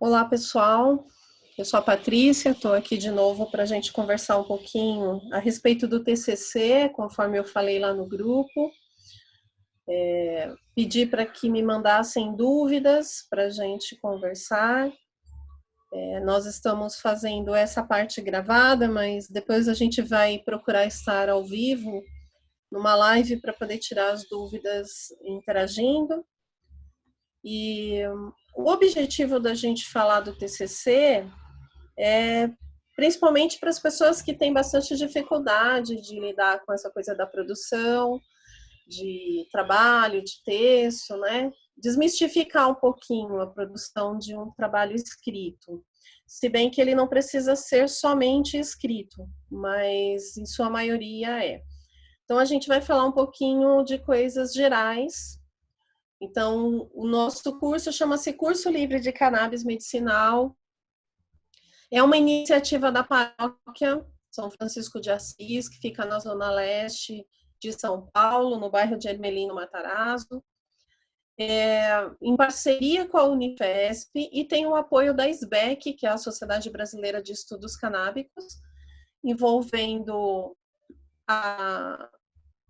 Olá, pessoal. Eu sou a Patrícia, estou aqui de novo para a gente conversar um pouquinho a respeito do TCC, conforme eu falei lá no grupo. Pedi para que me mandassem dúvidas para a gente conversar. Nós estamos fazendo essa parte gravada, mas depois a gente vai procurar estar ao vivo numa live para poder tirar as dúvidas interagindo. E o objetivo da gente falar do TCC é principalmente para as pessoas que têm bastante dificuldade de lidar com essa coisa da produção, de trabalho, de texto, né? Desmistificar um pouquinho a produção de um trabalho escrito. Se bem que ele não precisa ser somente escrito, mas em sua maioria é. Então a gente vai falar um pouquinho de coisas gerais. Então, o nosso curso chama-se Curso Livre de Cannabis Medicinal. É uma iniciativa da paróquia São Francisco de Assis, que fica na zona leste de São Paulo, no bairro de Ermelino Matarazzo, em parceria com a Unifesp, e tem o apoio da SBEC, que é a Sociedade Brasileira de Estudos Canábicos, envolvendo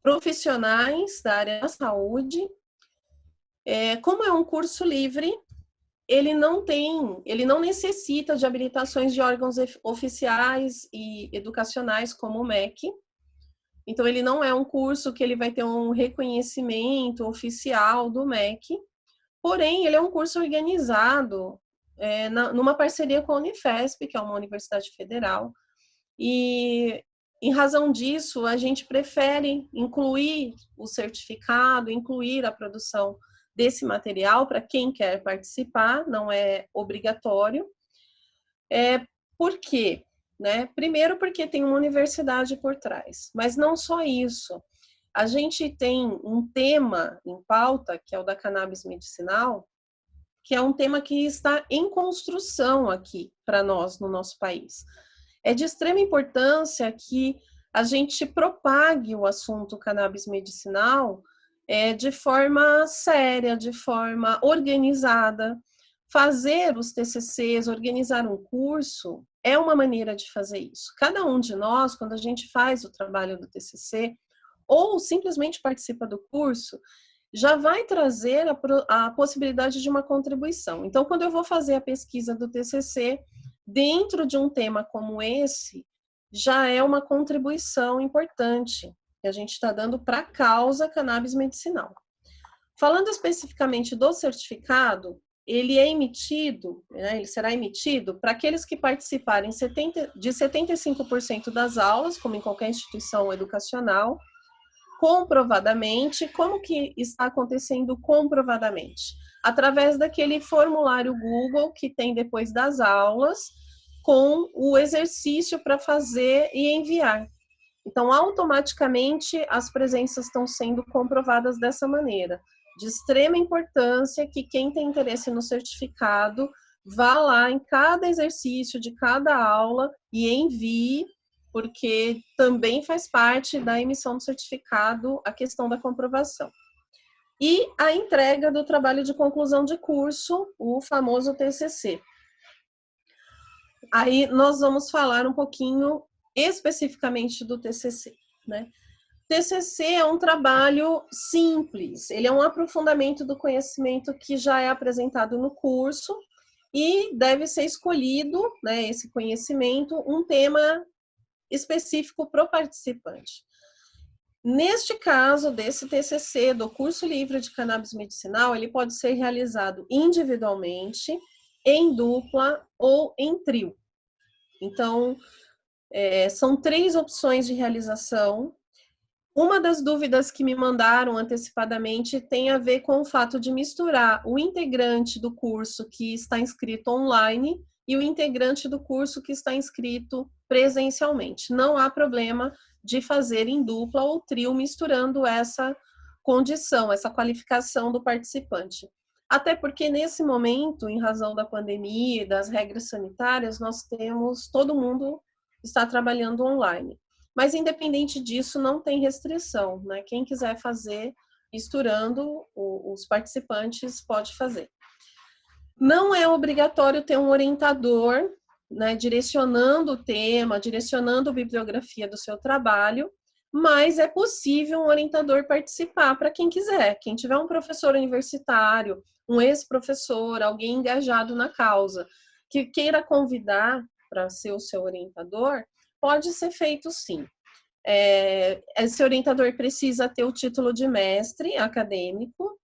profissionais da área da saúde. Como é um curso livre, ele não necessita de habilitações de órgãos oficiais e educacionais como o MEC. Então, ele não é um curso que ele vai ter um reconhecimento oficial do MEC, porém, ele é um curso organizado numa parceria com a Unifesp, que é uma universidade federal, e em razão disso, a gente prefere incluir o certificado, incluir a produção desse material para quem quer participar, não é obrigatório. Por quê? Primeiro, porque tem uma universidade por trás, mas não só isso. A gente tem um tema em pauta, que é o da cannabis medicinal, que é um tema que está em construção aqui para nós, no nosso país. É de extrema importância que a gente propague o assunto cannabis medicinal de forma séria, de forma organizada. Fazer os TCCs, organizar um curso, é uma maneira de fazer isso. Cada um de nós, quando a gente faz o trabalho do TCC, ou simplesmente participa do curso, já vai trazer a possibilidade de uma contribuição. Então, quando eu vou fazer a pesquisa do TCC, dentro de um tema como esse, já é uma contribuição importante que a gente está dando para a causa cannabis medicinal. Falando especificamente do certificado, ele é emitido, ele será emitido para aqueles que participarem de 75% das aulas, como em qualquer instituição educacional, comprovadamente. Como que está acontecendo comprovadamente? Através daquele formulário Google que tem depois das aulas, com o exercício para fazer e enviar. Então, automaticamente, as presenças estão sendo comprovadas dessa maneira. De extrema importância que quem tem interesse no certificado vá lá em cada exercício de cada aula e envie, porque também faz parte da emissão do certificado a questão da comprovação. E a entrega do trabalho de conclusão de curso, o famoso TCC. Aí nós vamos falar um pouquinho especificamente do TCC, né? TCC é um trabalho simples, ele é um aprofundamento do conhecimento que já é apresentado no curso e deve ser escolhido, né, esse conhecimento, um tema específico para o participante. Neste caso, desse TCC, do curso livre de cannabis medicinal, ele pode ser realizado individualmente, em dupla ou em trio. Então, são 3 opções de realização. Uma das dúvidas que me mandaram antecipadamente tem a ver com o fato de misturar o integrante do curso que está inscrito online e o integrante do curso que está inscrito presencialmente. Não há problema de fazer em dupla ou trio, misturando essa condição, essa qualificação do participante. Até porque, nesse momento, em razão da pandemia e das regras sanitárias, todo mundo está trabalhando online. Mas, independente disso, não tem restrição, né? Quem quiser fazer misturando os participantes pode fazer. Não é obrigatório ter um orientador, né, direcionando o tema, direcionando a bibliografia do seu trabalho, mas é possível um orientador participar para quem quiser. Quem tiver um professor universitário, um ex-professor, alguém engajado na causa, que queira convidar para ser o seu orientador, pode ser feito sim. Esse orientador precisa ter o título de mestre acadêmico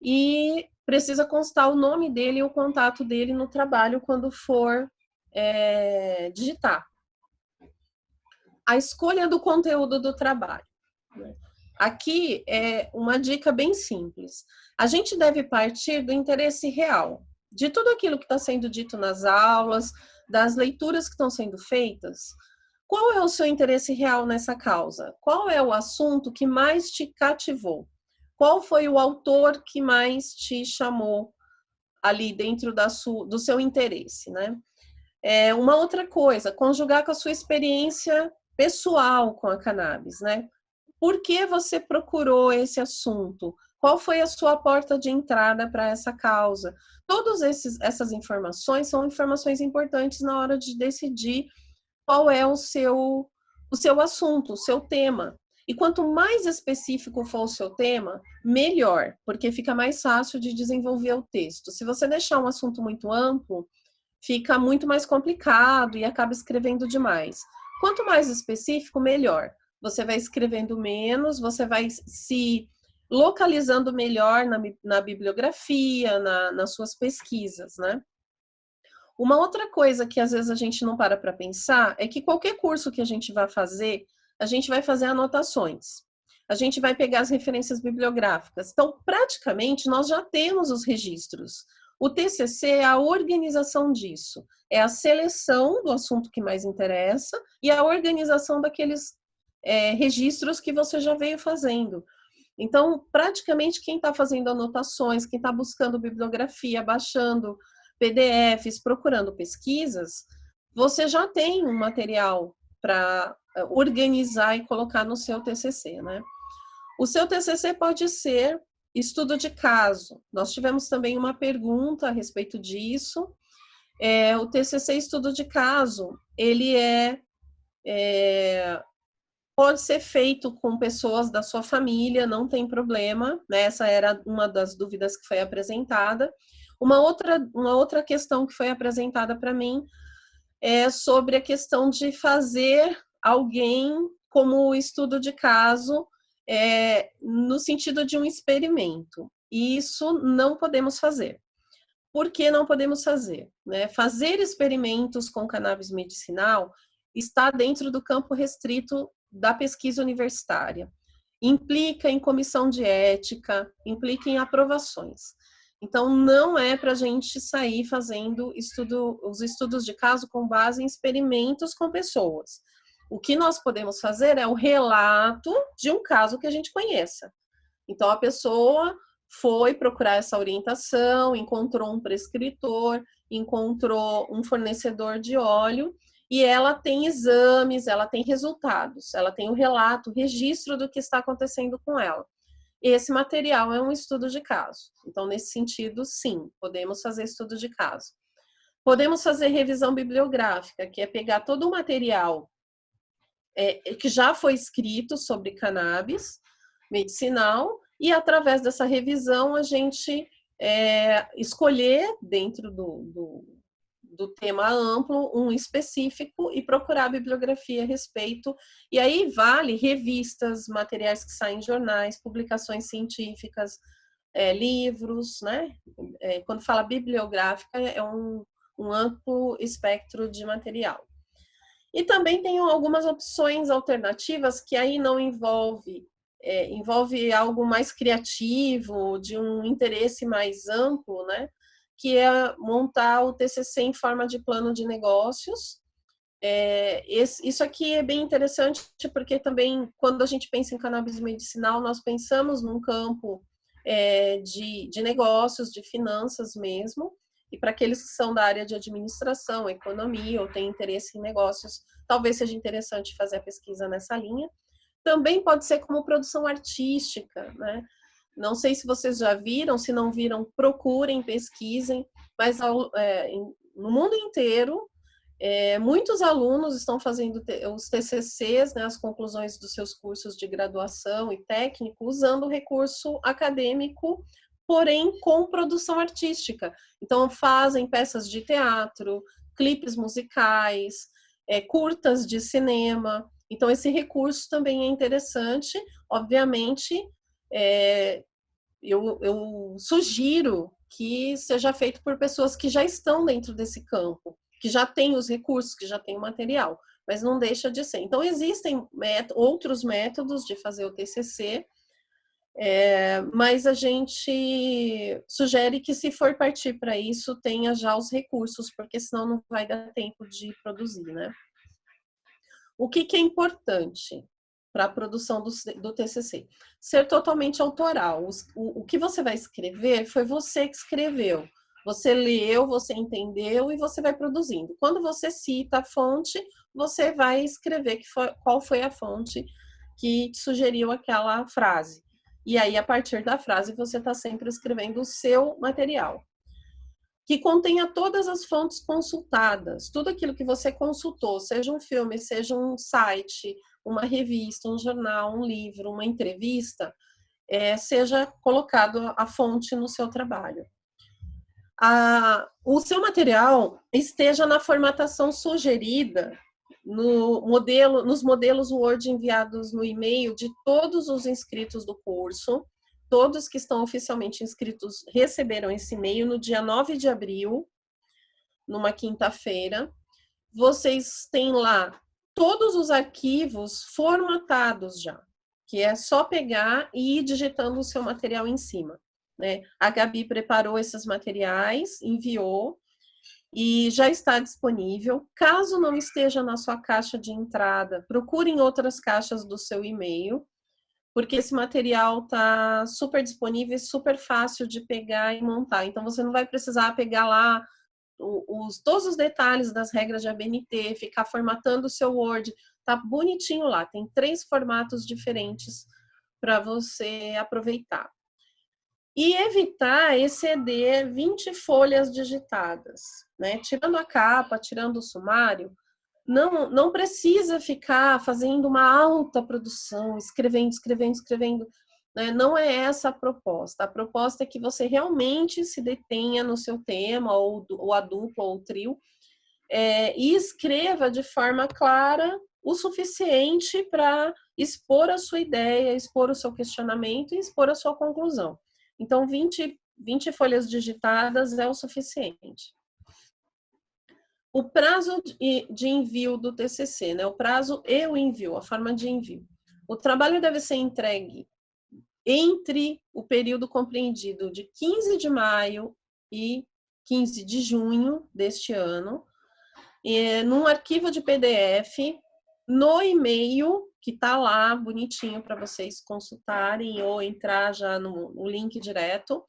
e precisa constar o nome dele e o contato dele no trabalho quando for digitar. A escolha do conteúdo do trabalho. Aqui é uma dica bem simples. A gente deve partir do interesse real, de tudo aquilo que está sendo dito nas aulas, das leituras que estão sendo feitas. Qual é o seu interesse real nessa causa? Qual é o assunto que mais te cativou? Qual foi o autor que mais te chamou ali dentro do seu interesse, né? Uma outra coisa, conjugar com a sua experiência pessoal com a cannabis, né? Por que você procurou esse assunto? Qual foi a sua porta de entrada para essa causa? Todas essas informações são informações importantes na hora de decidir qual é o seu assunto, o seu tema. E quanto mais específico for o seu tema, melhor, porque fica mais fácil de desenvolver o texto. Se você deixar um assunto muito amplo, fica muito mais complicado e acaba escrevendo demais. Quanto mais específico, melhor. Você vai escrevendo menos, você vai se localizando melhor na bibliografia, nas suas pesquisas, né? Uma outra coisa que às vezes a gente não para pensar é que qualquer curso que a gente vai fazer, a gente vai fazer anotações. A gente vai pegar as referências bibliográficas. Então, praticamente, nós já temos os registros. O TCC é a organização disso. É a seleção do assunto que mais interessa e a organização daqueles registros que você já veio fazendo. Então, praticamente, quem está fazendo anotações, quem está buscando bibliografia, baixando PDFs, procurando pesquisas, você já tem um material para organizar e colocar no seu TCC, né? O seu TCC pode ser estudo de caso. Nós tivemos também uma pergunta a respeito disso. O TCC estudo de caso, ele pode ser feito com pessoas da sua família, não tem problema, né? Essa era uma das dúvidas que foi apresentada. Uma outra questão que foi apresentada para mim é sobre a questão de fazer alguém como estudo de caso no sentido de um experimento. E isso não podemos fazer. Por que não podemos fazer? Né? Fazer experimentos com cannabis medicinal está dentro do campo restrito da pesquisa universitária. Implica em comissão de ética, implica em aprovações. Então, não é para a gente sair fazendo os estudos de caso com base em experimentos com pessoas. O que nós podemos fazer é o relato de um caso que a gente conheça. Então, a pessoa foi procurar essa orientação, encontrou um prescritor, encontrou um fornecedor de óleo e ela tem exames, ela tem resultados, ela tem o relato, o registro do que está acontecendo com ela. Esse material é um estudo de caso. Então, nesse sentido, sim, podemos fazer estudo de caso. Podemos fazer revisão bibliográfica, que é pegar todo o material que já foi escrito sobre cannabis medicinal e, através dessa revisão, a gente escolher dentro do tema amplo, um específico e procurar a bibliografia a respeito. E aí vale revistas, materiais que saem em jornais, publicações científicas, livros, né? Quando fala bibliográfica, é um amplo espectro de material. E também tem algumas opções alternativas que aí não envolve algo mais criativo, de um interesse mais amplo, né? Que é montar o TCC em forma de plano de negócios. Isso aqui é bem interessante porque também, quando a gente pensa em cannabis medicinal, nós pensamos num campo de negócios, de finanças mesmo, e para aqueles que são da área de administração, economia, ou têm interesse em negócios, talvez seja interessante fazer a pesquisa nessa linha. Também pode ser como produção artística, né? Não sei se vocês já viram, se não viram, procurem, pesquisem. mas no mundo inteiro, muitos alunos estão fazendo os TCCs, né, as conclusões dos seus cursos de graduação e técnico, usando o recurso acadêmico, porém com produção artística. Então, fazem peças de teatro, clipes musicais, curtas de cinema. Então, esse recurso também é interessante. Obviamente, eu sugiro que seja feito por pessoas que já estão dentro desse campo, que já têm os recursos, que já têm o material, mas não deixa de ser. Então, existem outros métodos de fazer o TCC, mas a gente sugere que, se for partir para isso, tenha já os recursos, porque senão não vai dar tempo de produzir, né? O que é importante para a produção do TCC? Ser totalmente autoral. O que você vai escrever foi você que escreveu. Você leu, você entendeu e você vai produzindo. Quando você cita a fonte, você vai escrever qual foi a fonte que sugeriu aquela frase. E aí, a partir da frase, você está sempre escrevendo o seu material, que contenha todas as fontes consultadas, tudo aquilo que você consultou, seja um filme, seja um site, uma revista, um jornal, um livro, uma entrevista, seja colocado a fonte no seu trabalho. O seu material esteja na formatação sugerida nos modelos Word enviados no e-mail de todos os inscritos do curso. Todos que estão oficialmente inscritos receberam esse e-mail no dia 9 de abril, numa quinta-feira. Vocês têm lá todos os arquivos formatados já, que é só pegar e ir digitando o seu material em cima, né? A Gabi preparou esses materiais, enviou e já está disponível. Caso não esteja na sua caixa de entrada, procure em outras caixas do seu e-mail, porque esse material está super disponível e super fácil de pegar e montar. Então, você não vai precisar pegar lá todos os detalhes das regras de ABNT, ficar formatando o seu Word. Tá bonitinho lá, tem 3 formatos diferentes para você aproveitar. E evitar exceder 20 folhas digitadas, né? Tirando a capa, tirando o sumário, não precisa ficar fazendo uma alta produção, escrevendo, né? Não é essa a proposta. A proposta é que você realmente se detenha no seu tema, ou a dupla, ou o trio, e escreva de forma clara o suficiente para expor a sua ideia, expor o seu questionamento e expor a sua conclusão. Então, 20 folhas digitadas é o suficiente. O prazo de envio do TCC, né? O prazo e o envio, a forma de envio. O trabalho deve ser entregue entre o período compreendido de 15 de maio e 15 de junho deste ano, num arquivo de PDF, no e-mail, que está lá bonitinho para vocês consultarem ou entrar já no link direto,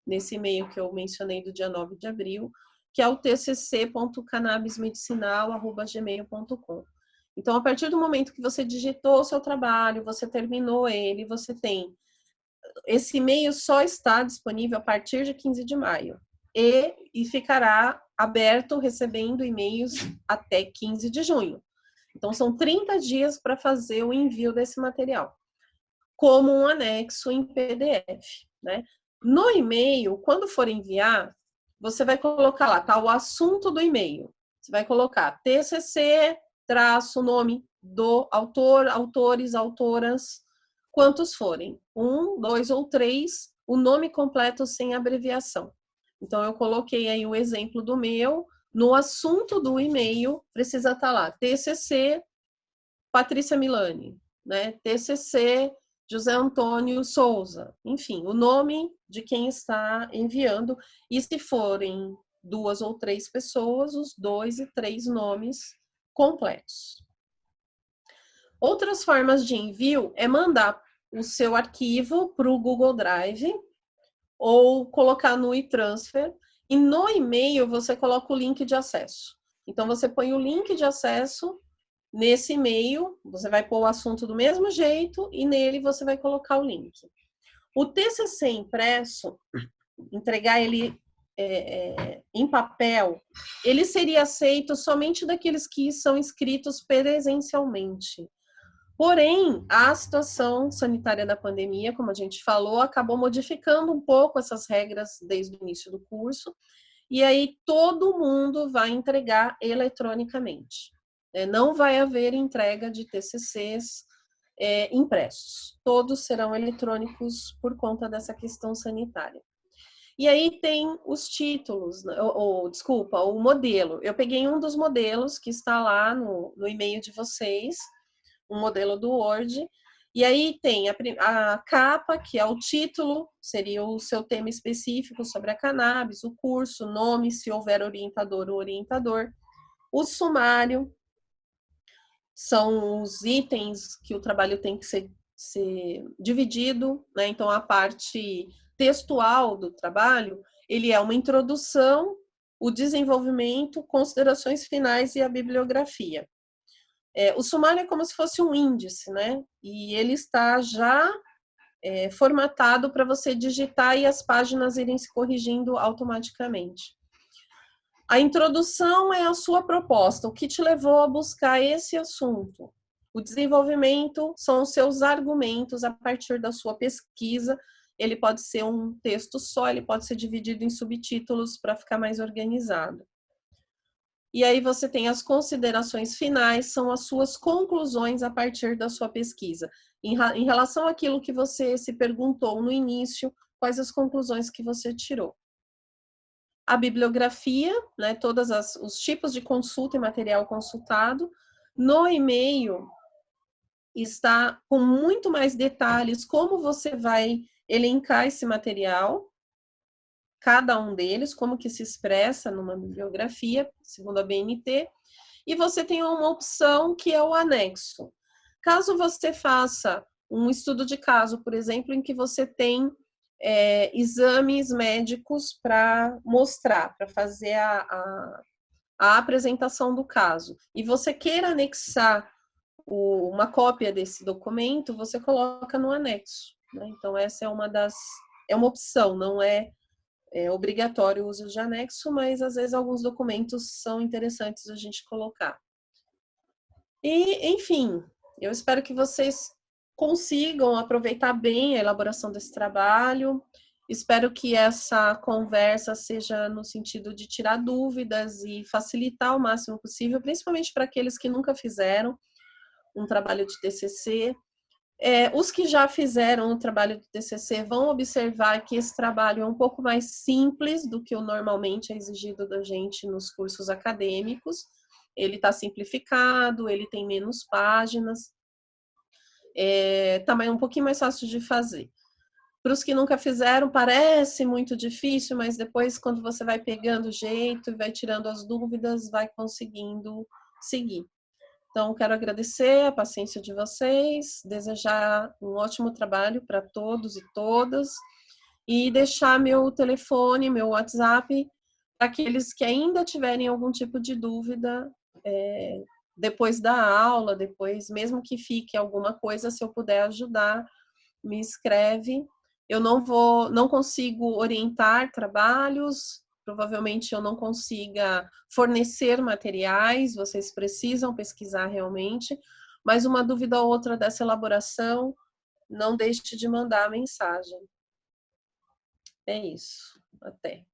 nesse e-mail que eu mencionei do dia 9 de abril, que é o tcc.cannabismedicinal@gmail.com. Então, a partir do momento que você digitou o seu trabalho, você terminou ele, você tem... Esse e-mail só está disponível a partir de 15 de maio e ficará aberto recebendo e-mails até 15 de junho. Então, são 30 dias para fazer o envio desse material, como um anexo em PDF, né? No e-mail, quando for enviar, você vai colocar lá, tá o assunto do e-mail. Você vai colocar TCC, traço, nome do autor, autores, autoras, quantos forem. 1, 2 ou 3, o nome completo sem abreviação. Então, eu coloquei aí o exemplo do meu. No assunto do e-mail, precisa estar lá, TCC, Patrícia Milani, né? TCC, José Antônio Souza. Enfim, o nome de quem está enviando. E se forem 2 ou 3 pessoas, os 2 e 3 nomes completos. Outras formas de envio é mandar o seu arquivo para o Google Drive ou colocar no e-transfer, e no e-mail você coloca o link de acesso. Então, você põe o link de acesso nesse e-mail, você vai pôr o assunto do mesmo jeito e nele você vai colocar o link. O TCC impresso, entregar ele em papel, ele seria aceito somente daqueles que são inscritos presencialmente. Porém, a situação sanitária da pandemia, como a gente falou, acabou modificando um pouco essas regras desde o início do curso, e aí todo mundo vai entregar eletronicamente. Não vai haver entrega de TCCs impressos. Todos serão eletrônicos por conta dessa questão sanitária. E aí tem os títulos, desculpa, o modelo. Eu peguei um dos modelos que está lá no e-mail de vocês, um modelo do Word, e aí tem a capa, que é o título, seria o seu tema específico sobre a cannabis, o curso, nome, se houver orientador ou orientador, o sumário, são os itens que o trabalho tem que ser dividido, né? Então, a parte textual do trabalho, ele é uma introdução, o desenvolvimento, considerações finais e a bibliografia. O sumário é como se fosse um índice, né? E ele está já formatado para você digitar e as páginas irem se corrigindo automaticamente. A introdução é a sua proposta, o que te levou a buscar esse assunto. O desenvolvimento são os seus argumentos a partir da sua pesquisa. Ele pode ser um texto só, ele pode ser dividido em subtítulos para ficar mais organizado. E aí você tem as considerações finais, são as suas conclusões a partir da sua pesquisa. Em relação àquilo que você se perguntou no início, quais as conclusões que você tirou? A bibliografia, né, todos os tipos de consulta e material consultado. No e-mail está com muito mais detalhes como você vai elencar esse material, cada um deles, como que se expressa numa bibliografia, segundo a BNT, e você tem uma opção que é o anexo. Caso você faça um estudo de caso, por exemplo, em que você tem exames médicos para mostrar, para fazer a apresentação do caso, e você queira anexar uma cópia desse documento, você coloca no anexo, né? Então, essa é uma opção, não é obrigatório o uso de anexo, mas às vezes alguns documentos são interessantes a gente colocar. E, enfim, eu espero que vocês consigam aproveitar bem a elaboração desse trabalho. Espero que essa conversa seja no sentido de tirar dúvidas e facilitar o máximo possível, principalmente para aqueles que nunca fizeram um trabalho de TCC. Os que já fizeram o trabalho de TCC vão observar que esse trabalho é um pouco mais simples do que o normalmente é exigido da gente nos cursos acadêmicos. Ele está simplificado, ele tem menos páginas, também é um pouquinho mais fácil de fazer. Para os que nunca fizeram, parece muito difícil, mas depois, quando você vai pegando o jeito e vai tirando as dúvidas, vai conseguindo seguir. Então, quero agradecer a paciência de vocês, desejar um ótimo trabalho para todos e todas e deixar meu telefone, meu WhatsApp, para aqueles que ainda tiverem algum tipo de dúvida depois da aula, depois, mesmo que fique alguma coisa, se eu puder ajudar, me escreve. Eu não consigo orientar trabalhos, provavelmente eu não consiga fornecer materiais, vocês precisam pesquisar realmente, mas uma dúvida ou outra dessa elaboração, não deixe de mandar a mensagem. É isso. Até.